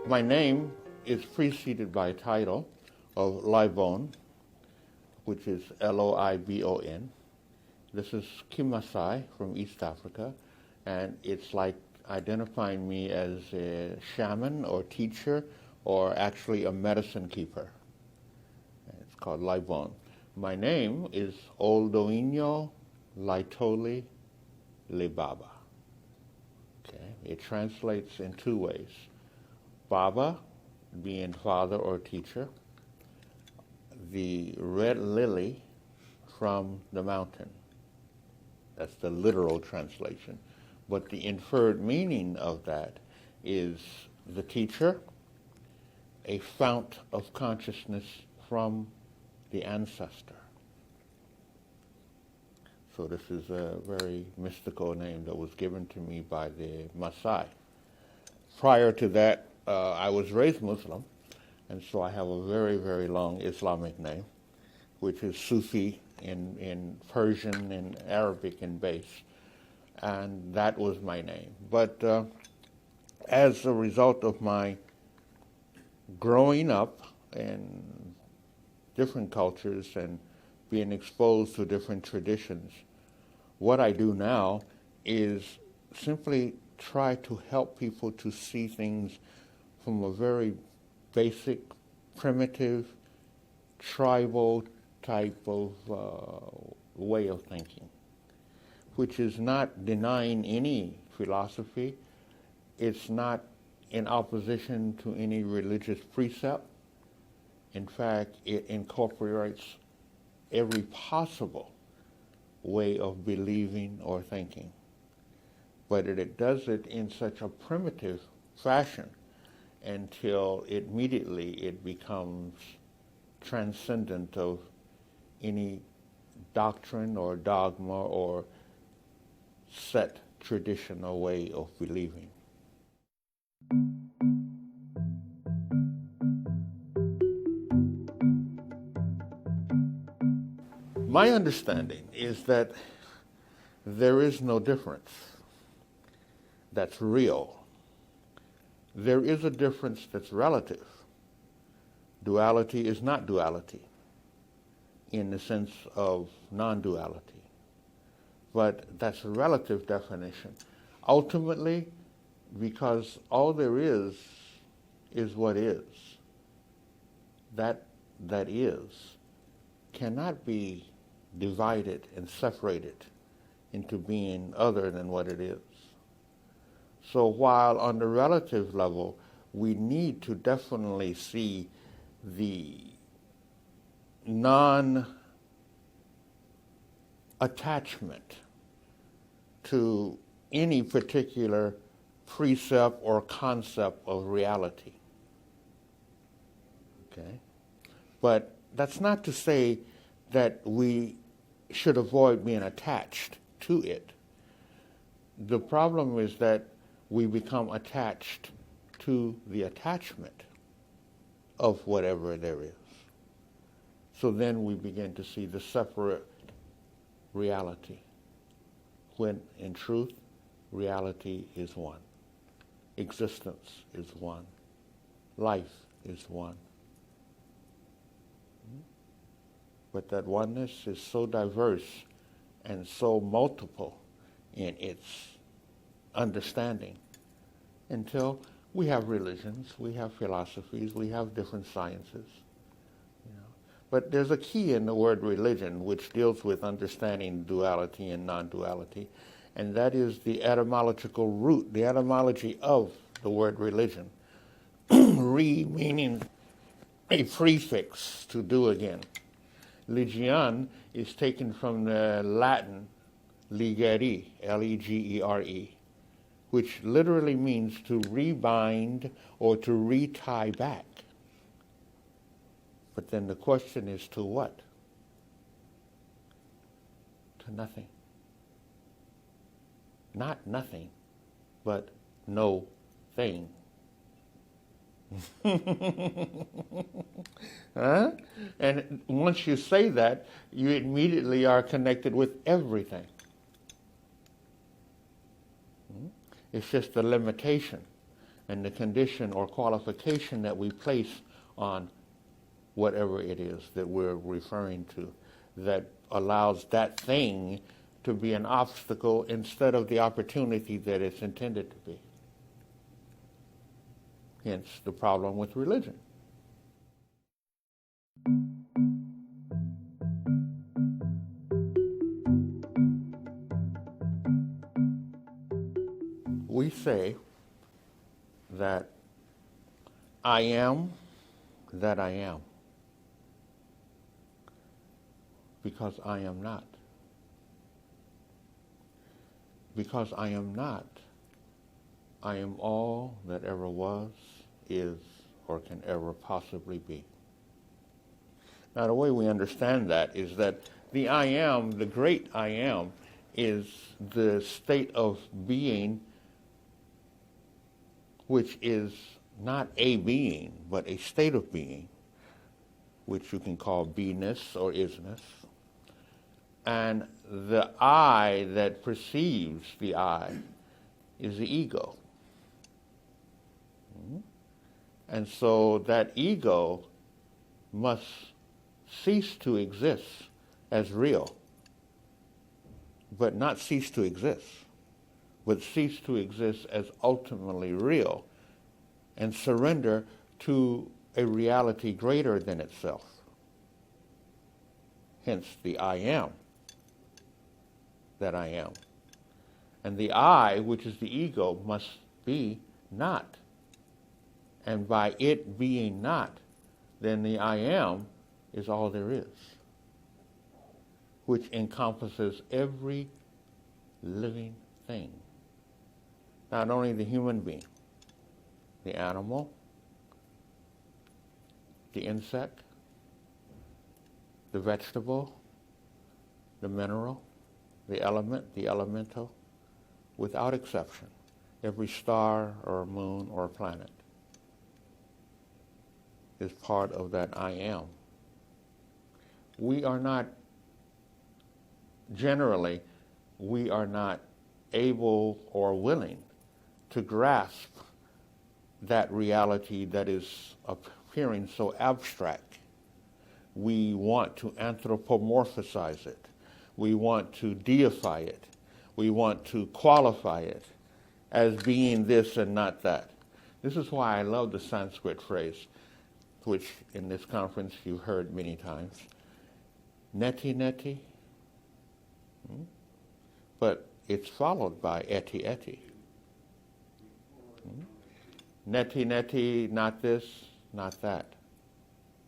My name is preceded by a title of Loibon, which is Loibon. This is Kimasai from East Africa, and it's like identifying me as a shaman or teacher or actually a medicine keeper. It's called Loibon. My name is Oldoinyo Laitoli Le Baaba. Okay? It translates in two ways. Baaba, being father or teacher, the red lily from the mountain. That's the literal translation. But the inferred meaning of that is the teacher, a fount of consciousness from the ancestor. So this is a very mystical name that was given to me by the Maasai. Prior to that, I was raised Muslim, and so I have a very, very long Islamic name, which is Sufi in Persian and Arabic in base, and that was my name. But as a result of my growing up in different cultures and being exposed to different traditions, what I do now is simply try to help people to see things from a very basic, primitive, tribal type of way of thinking, which is not denying any philosophy. It's not in opposition to any religious precept. In fact, it incorporates every possible way of believing or thinking. But it does it in such a primitive fashion until immediately it becomes transcendent of any doctrine or dogma or set tradition or way of believing. My understanding is that there is no difference that's real. There is a difference that's relative. Duality is not duality in the sense of non-duality, but that's a relative definition. Ultimately, because all there is what is. That is cannot be divided and separated into being other than what it is. So while on the relative level, we need to definitely see the non-attachment to any particular precept or concept of reality. Okay? But that's not to say that we should avoid being attached to it. The problem is that we become attached to the attachment of whatever there is. So then we begin to see the separate reality, when in truth, reality is one. Existence is one. Life is one. But that oneness is so diverse and so multiple in its understanding until we have religions, we have philosophies, we have different sciences. But there's a key in the word religion which deals with understanding duality and non-duality, and that is the etymological root, the etymology of the word religion. Re meaning a prefix to do again. Legion is taken from the Latin legere, L-E-G-E-R-E, which literally means to rebind or to retie back. But then the question is to what? To nothing. Not nothing, but no thing. Huh? And once you say that, you immediately are connected with everything. It's just the limitation and the condition or qualification that we place on whatever it is that we're referring to that allows that thing to be an obstacle instead of the opportunity that it's intended to be. Hence the problem with religion. We say that I am that I am because I am not. Because I am not, I am all that ever was, is, or can ever possibly be. Now, the way we understand that is that the I am, the great I am, is the state of being which is not a being, but a state of being, which you can call beingness or isness. And the I that perceives the I is the ego. And so that ego must cease to exist as real, but not cease to exist, but cease to exist as ultimately real and surrender to a reality greater than itself. Hence the I am that I am. And the I, which is the ego, must be not. And by it being not, then the I am is all there is, which encompasses every living thing. Not only the human being, the animal, the insect, the vegetable, the mineral, the element, the elemental, without exception, every star or moon or planet is part of that I am. We are not, generally, we are not able or willing to grasp that reality that is appearing so abstract. We want to anthropomorphize it. We want to deify it. We want to qualify it as being this and not that. This is why I love the Sanskrit phrase, which in this conference you've heard many times, neti neti, but it's followed by eti eti. Neti neti, not this, not that,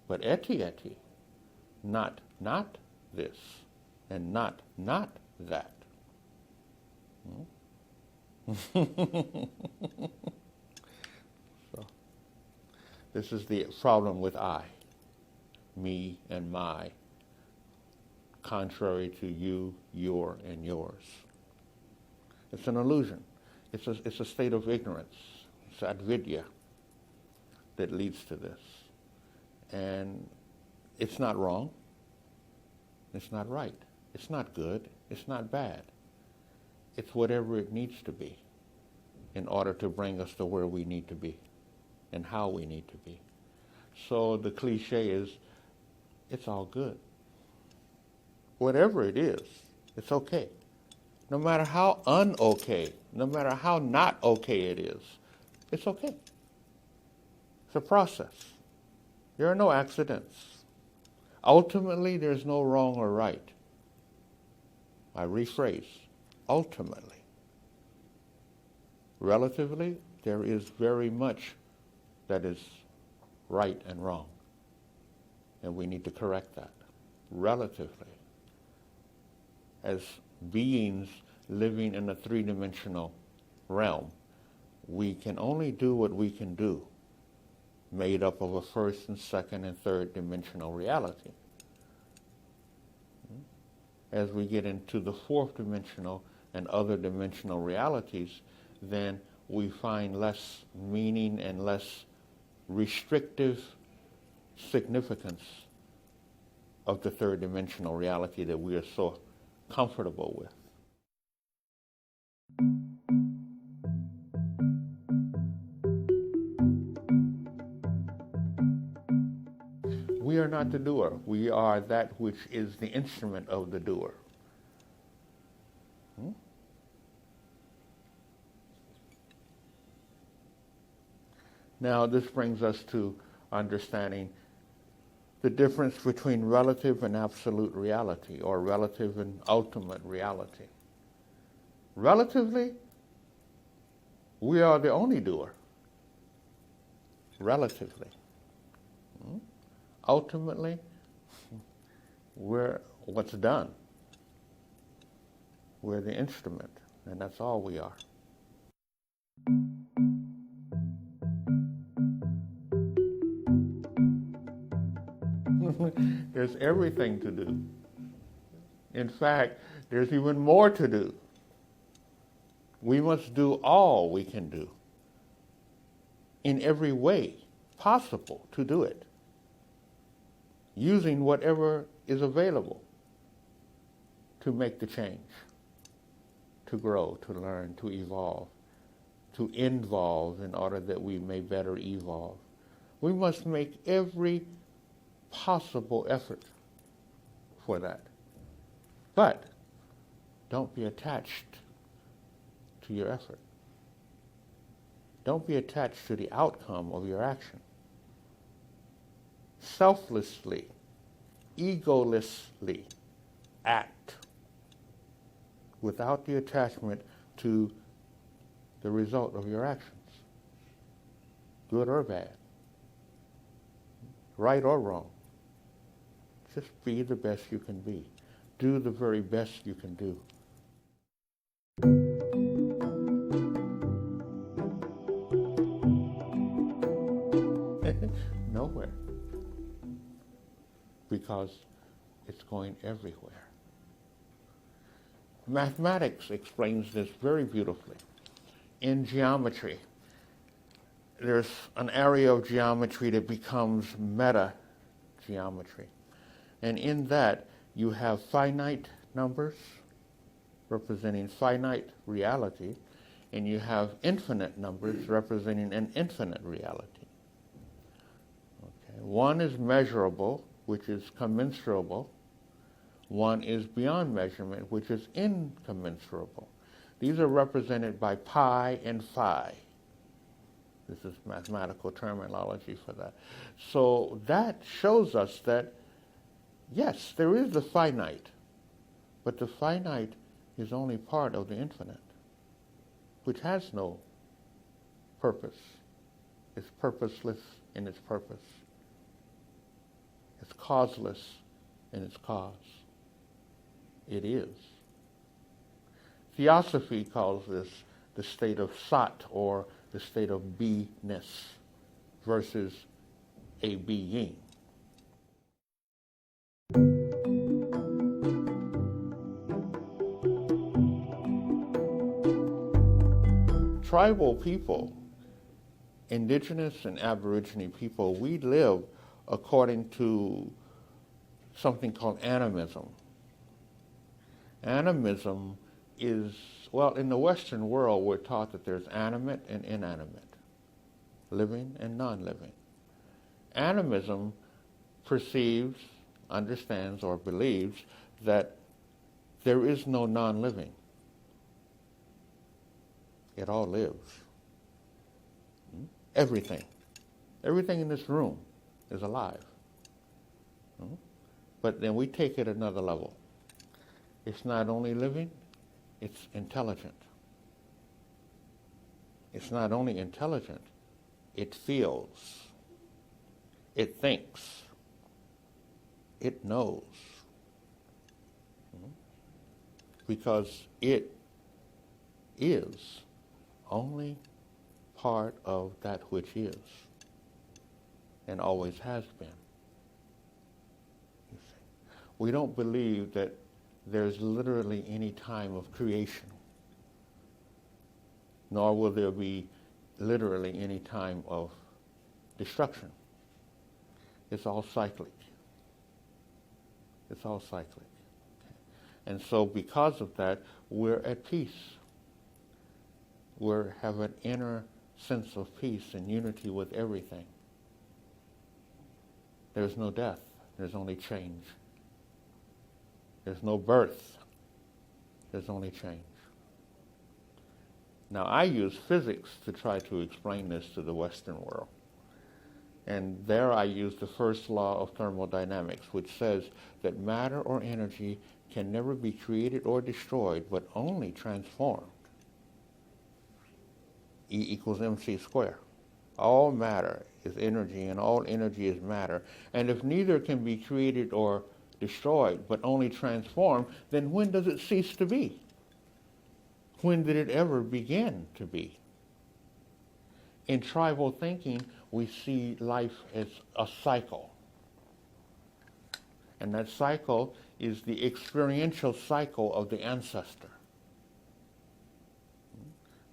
but eti eti, not this, and not that. So, this is the problem with I, me and my, contrary to you, your, and yours. It's an illusion. It's a state of ignorance. It's avidya that leads to this. And it's not wrong. It's not right. It's not good. It's not bad. It's whatever it needs to be in order to bring us to where we need to be and how we need to be. So the cliche is, it's all good. Whatever it is, it's okay. No matter how un-okay no matter how not okay it is, it's okay. It's a process. There are no accidents. Ultimately, there's no wrong or right. I rephrase, ultimately. Relatively, there is very much that is right and wrong. And we need to correct that. Relatively. As beings living in a three-dimensional realm, we can only do what we can do, made up of a first and second and third dimensional reality. As we get into the fourth dimensional and other dimensional realities, then we find less meaning and less restrictive significance of the third dimensional reality that we are so comfortable with. We are not the doer. We are that which is the instrument of the doer. Now, this brings us to understanding the difference between relative and absolute reality, or relative and ultimate reality. Relatively, we are the only doer. Relatively. Ultimately, we're what's done. We're the instrument, and that's all we are. There's everything to do. In fact, there's even more to do. We must do all we can do in every way possible to do it, using whatever is available to make the change, to grow, to learn, to evolve, to involve in order that we may better evolve. We must make every possible effort for that. But don't be attached to your effort. Don't be attached to the outcome of your action. Selflessly, egolessly act without the attachment to the result of your actions, good or bad, right or wrong. Just be the best you can be. Do the very best you can do. Nowhere. Because it's going everywhere. Mathematics explains this very beautifully. In geometry, there's an area of geometry that becomes meta-geometry. And in that, you have finite numbers representing finite reality, and you have infinite numbers representing an infinite reality. Okay. One is measurable, which is commensurable. One is beyond measurement, which is incommensurable. These are represented by pi and phi. This is mathematical terminology for that. So that shows us that, yes, there is the finite, but the finite is only part of the infinite, which has no purpose. It's purposeless in its purpose. It's causeless in its cause. It is. Theosophy calls this the state of Sat, or the state of beingness, versus a being. Tribal people, indigenous and aborigine people, we live according to something called animism. Animism is, well, in the Western world, we're taught that there's animate and inanimate, living and non-living. Animism perceives, understands, or believes that there is no non-living. It all lives. Everything. Everything in this room is alive. But then we take it another level. It's not only living, it's intelligent. It's not only intelligent, it feels, it thinks, it knows. Because it is only part of that which is and always has been. You see. We don't believe that there's literally any time of creation, nor will there be literally any time of destruction. It's all cyclic. It's all cyclic. And so because of that, we're at peace. We have an inner sense of peace and unity with everything. There's no death. There's only change. There's no birth. There's only change. Now, I use physics to try to explain this to the Western world. And there I use the first law of thermodynamics, which says that matter or energy can never be created or destroyed, but only transformed. E equals mc squared. All matter is energy, and all energy is matter. And if neither can be created or destroyed, but only transformed, then when does it cease to be? When did it ever begin to be? In tribal thinking, we see life as a cycle. And that cycle is the experiential cycle of the ancestor.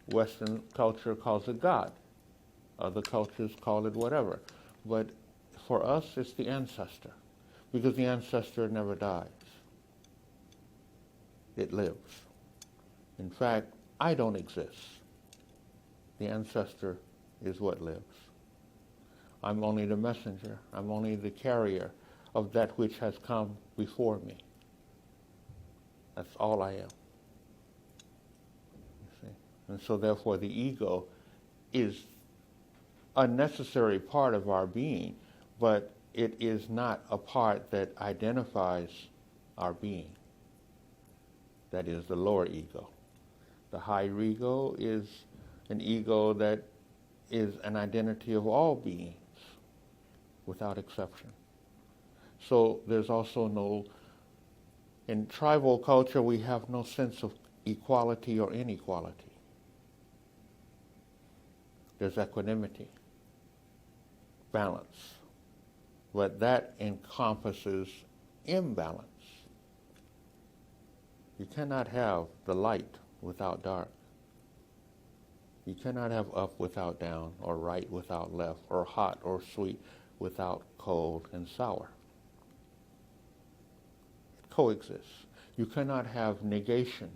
Western culture calls it God. Other cultures call it whatever. But for us, it's the ancestor, because the ancestor never dies. It lives. In fact, I don't exist. The ancestor is what lives. I'm only the messenger. I'm only the carrier of that which has come before me. That's all I am. You see? And so therefore the ego is a necessary part of our being, but it is not a part that identifies our being. That is the lower ego. The higher ego is an ego that is an identity of all beings, without exception. So there's also no, in tribal culture, we have no sense of equality or inequality. There's equanimity, balance, but that encompasses imbalance. You cannot have the light without dark. You cannot have up without down, or right without left, or hot or sweet without cold and sour. It coexists. You cannot have negation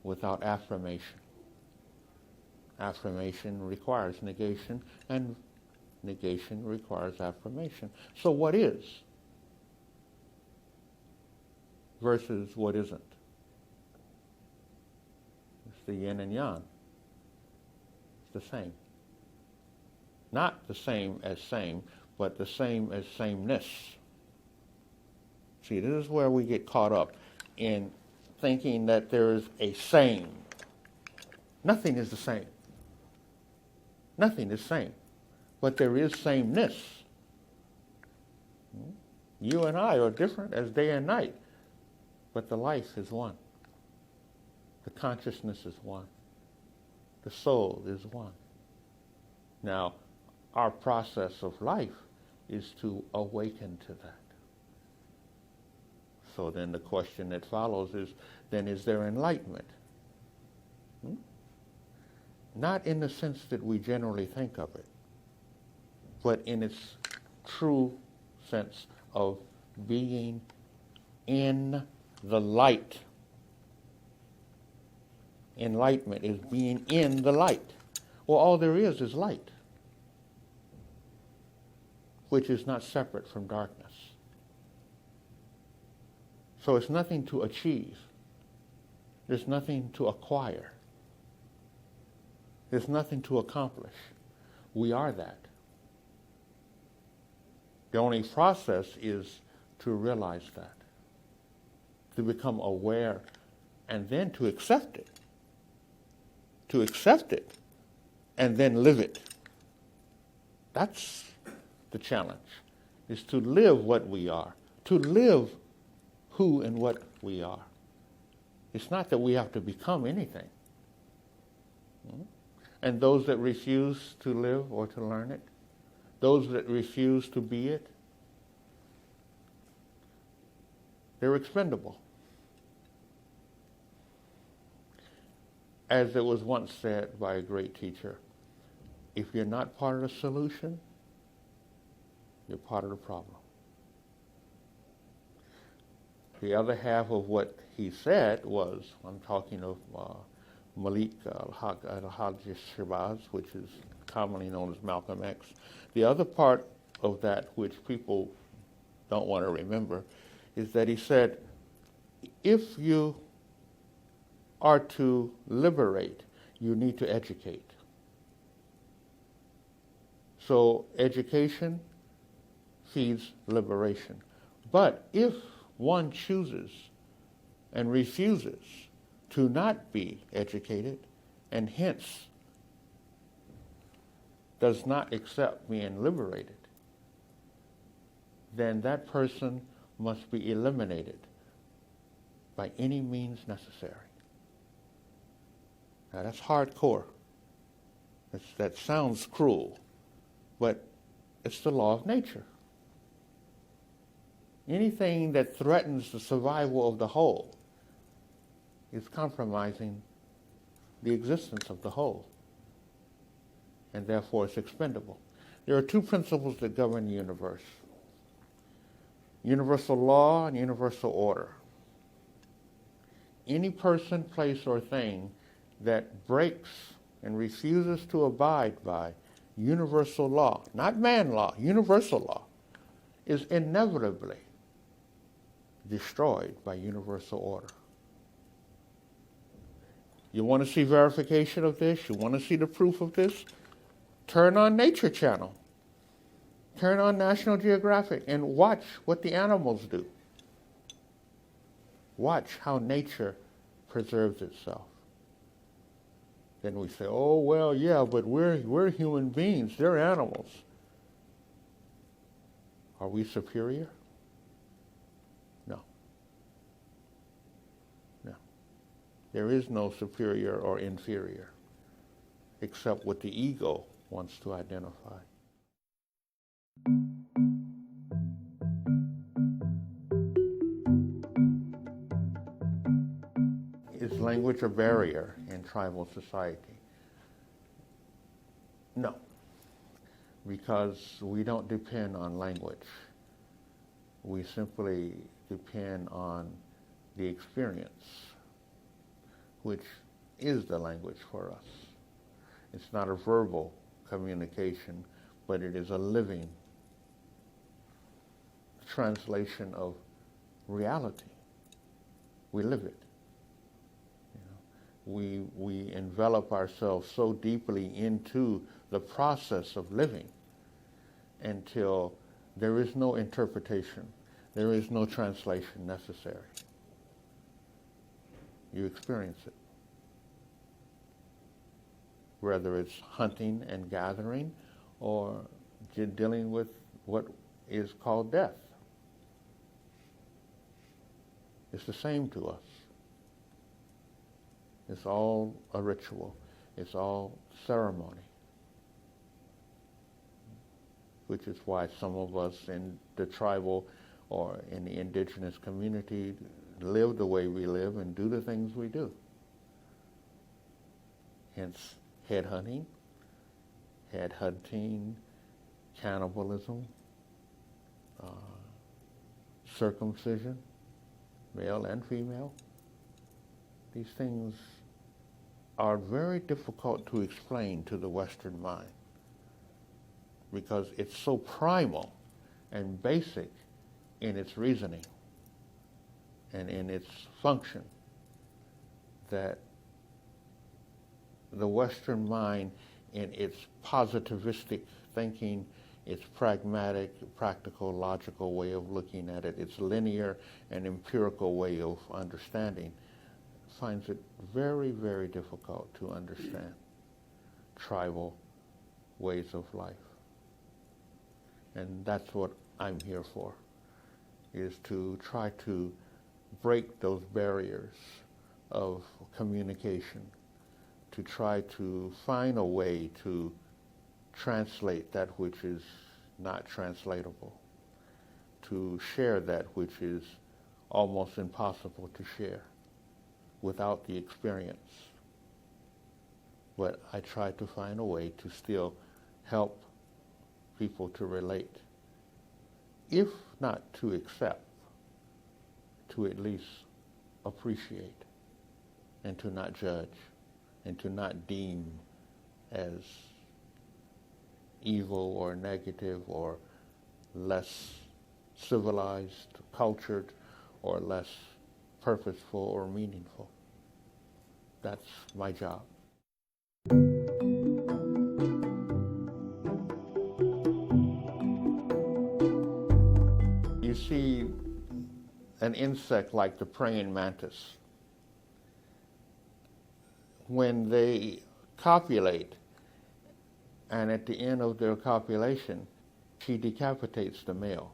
without affirmation. Affirmation requires negation, and negation requires affirmation. So what is versus what isn't? It's the yin and yang. It's the same. Not the same as same, but the same as sameness. See, this is where we get caught up in thinking that there is a same. Nothing is the same. Nothing is same. But there is sameness. You and I are different as day and night, but the life is one. The consciousness is one. The soul is one. Now, our process of life is to awaken to that. So then the question that follows is, then is there enlightenment? Not in the sense that we generally think of it, but in its true sense of being in the light. Enlightenment is being in the light. Well, all there is light, which is not separate from darkness. So it's nothing to achieve. There's nothing to acquire. There's nothing to accomplish. We are that. The only process is to realize that, to become aware, and then to accept it. To accept it, and then live it. That's the challenge, is to live what we are, to live who and what we are. It's not that we have to become anything. And those that refuse to live or to learn it, those that refuse to be it, they're expendable. As it was once said by a great teacher, if you're not part of the solution, you're part of the problem. The other half of what he said was, I'm talking of Malik al-Hajj Shabazz, which is commonly known as Malcolm X. The other part of that, which people don't want to remember, is that he said, if you are to liberate, you need to educate. So education feeds liberation. But if one chooses and refuses to not be educated, and hence does not accept being liberated, then that person must be eliminated by any means necessary. Now that's hardcore. That sounds cruel, but it's the law of nature. Anything that threatens the survival of the whole is compromising the existence of the whole, and therefore it's expendable. There are two principles that govern the universe: universal law and universal order. Any person, place, or thing that breaks and refuses to abide by universal law, not man law, universal law, is inevitably destroyed by universal order. You want to see verification of this? You want to see the proof of this? Turn on Nature Channel. Turn on National Geographic and watch what the animals do. Watch how nature preserves itself. Then we say, oh, well, yeah, but we're human beings. They're animals. Are we superior? No. No. There is no superior or inferior, except what the ego wants to identify. Is language a barrier in tribal society? No, because we don't depend on language. We simply depend on the experience, which is the language for us. It's not a verbal communication, but it is a living translation of reality. We live it. We envelop ourselves so deeply into the process of living until there is no interpretation, there is no translation necessary. You experience it. Whether it's hunting and gathering or dealing with what is called death. It's the same to us. It's all a ritual. It's all ceremony. Which is why some of us in the tribal or in the indigenous community live the way we live and do the things we do. Hence, headhunting, cannibalism, circumcision, male and female. These things are very difficult to explain to the Western mind because it's so primal and basic in its reasoning and in its function that the Western mind in its positivistic thinking, its pragmatic, practical, logical way of looking at it, its linear and empirical way of understanding, finds it very, very difficult to understand tribal ways of life. And that's what I'm here for, is to try to break those barriers of communication, to try to find a way to translate that which is not translatable, to share that which is almost impossible to share without the experience. But I try to find a way to still help people to relate, if not to accept, to at least appreciate, and to not judge, and to not deem as evil or negative or less civilized, cultured, or less purposeful or meaningful. That's my job. You see an insect like the praying mantis. When they copulate, and at the end of their copulation, she decapitates the male.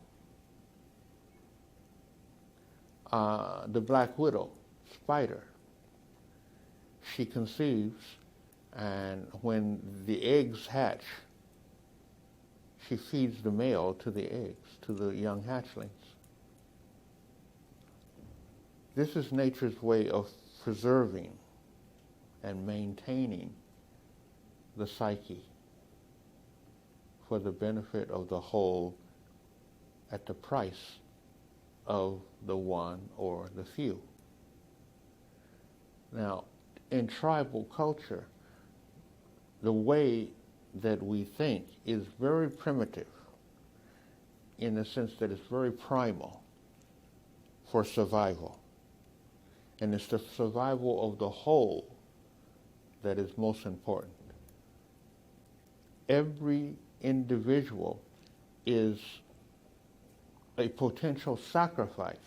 The black widow, spider, she conceives, and when the eggs hatch, she feeds the male to the eggs, to the young hatchlings. This is nature's way of preserving and maintaining the psyche for the benefit of the whole at the price of the one or the few. Now, in tribal culture, the way that we think is very primitive in the sense that it's very primal for survival. And it's the survival of the whole that is most important. Every individual is a potential sacrifice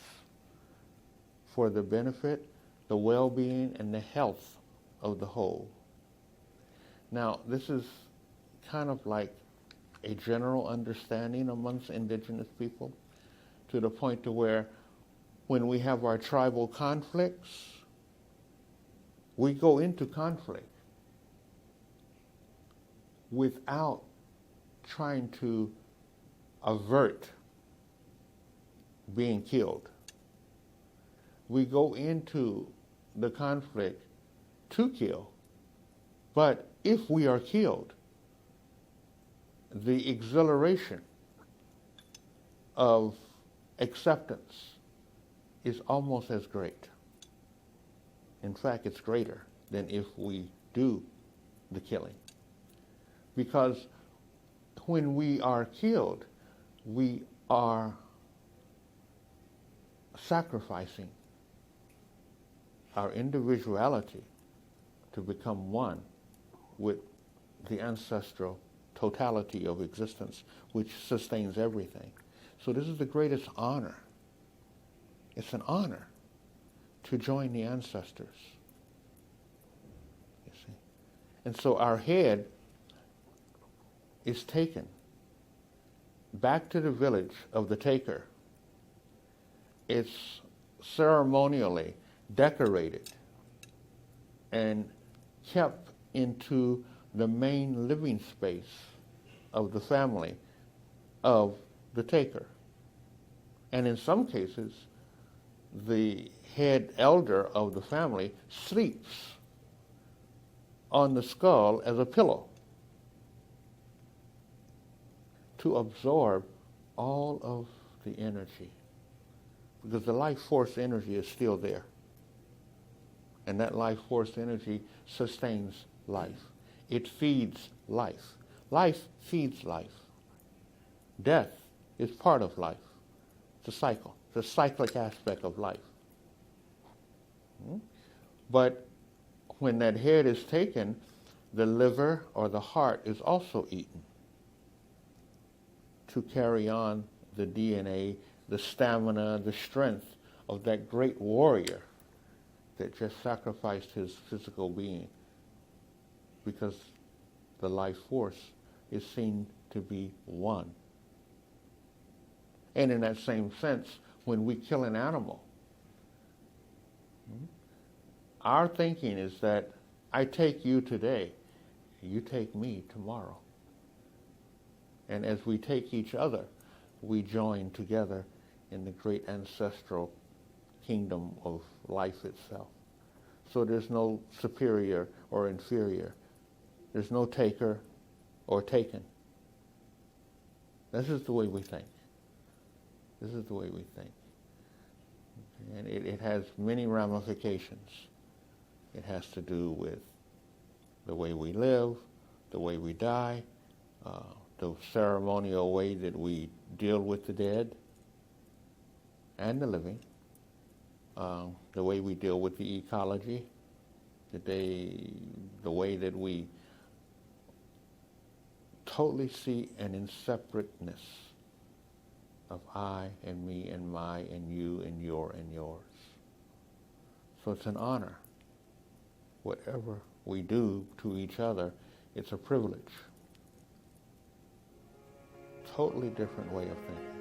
for the benefit, the well-being, and the health of the whole. Now, this is kind of like a general understanding amongst indigenous people, to the point to where when we have our tribal conflicts, we go into conflict without trying to avert being killed. We go into the conflict to kill, but if we are killed, the exhilaration of acceptance is almost as great. In fact, it's greater than if we do the killing. Because when we are killed, we are sacrificing our individuality to become one with the ancestral totality of existence, which sustains everything. So this is the greatest honor. It's an honor to join the ancestors. You see? And so our head is taken back to the village of the taker. It's ceremonially decorated and kept into the main living space of the family of the taker. And in some cases, the head elder of the family sleeps on the skull as a pillow to absorb all of the energy, because the life force energy is still there. And that life force energy sustains life. It feeds life. Life feeds life. Death is part of life. It's a cycle. It's a cyclic aspect of life. But when that head is taken, the liver or the heart is also eaten to carry on the DNA, the stamina, the strength of that great warrior that just sacrificed his physical being, because the life force is seen to be one. And in that same sense, when we kill an animal, our thinking is that I take you today, you take me tomorrow. And as we take each other, we join together in the great ancestral kingdom of life itself. So there's no superior or inferior. There's no taker or taken. This is the way we think. This is the way we think. Okay? And it has many ramifications. It has to do with the way we live, the way we die, the ceremonial way that we deal with the dead and the living, the way we deal with the ecology, the way that we totally see an inseparateness of I and me and my and you and your and yours. So it's an honor. Whatever we do to each other, it's a privilege. Totally different way of thinking.